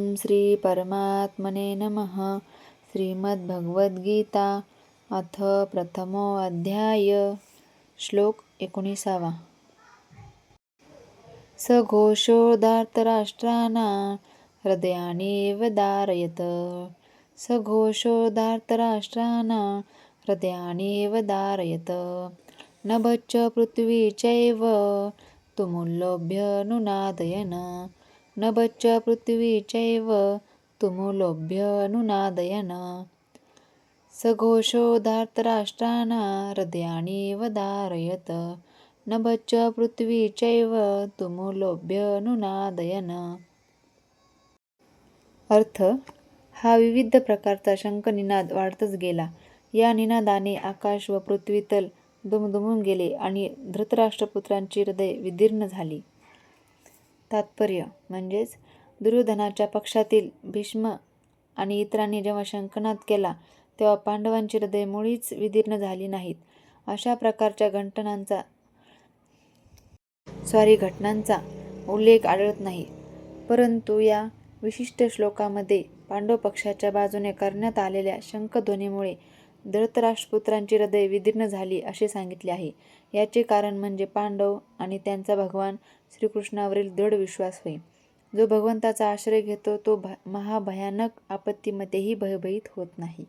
ओम श्री परमात्मने नमः. श्रीमद्भगवद्गीता अथ प्रथमोऽध्याय. श्लोक 19. सघोषोदार्तराष्ट्राणां हृदयानीव धारयत. सघोषोदार्तराष्ट्राणां हृदयानीव धारयत. नभश्च पृथ्वी चैव तुमुलोभ्यनुनादयन्. नभश्च पृथ्वी चैव तुमुलोभ्यनुनादयन्. सघोषोदार्तराष्ट्राणां हृदयानीव धारयत. नभश्च पृथ्वी चैव तुमुलोभ्यनुनादयन्. अर्थ: हा विविध प्रकारचा शंखनिनाद वाढतच गेला. या निनादाने आकाश व पृथ्वीतल दुमदुमून गेले आणि धृतराष्ट्रपुत्रांची हृदये विदीर्ण झाली. तात्पर्य म्हणजेच दुर्योधनाच्या पक्षातील भीष्म आणि इतरांनी जेव्हा शंखनाद केला तेव्हा पांडवांची हृदये मुळीच विदीर्ण झाली नाहीत. अशा प्रकारच्या घटनांचा उल्लेख आढळत नाही. परंतु या विशिष्ट श्लोकामध्ये पांडव पक्षाच्या बाजूने करण्यात आलेल्या शंखध्वनीमुळे धृतराष्ट्रपुत्रांची हृदये विदीर्ण झाली असे सांगितले आहे. याचे कारण म्हणजे पांडव आणि त्यांचा भगवान श्रीकृष्णावरील दृढ विश्वास होय. जो भगवंताचा आश्रय घेतो तो महाभयानक आपत्तीमध्येही भयभीत होत नाही.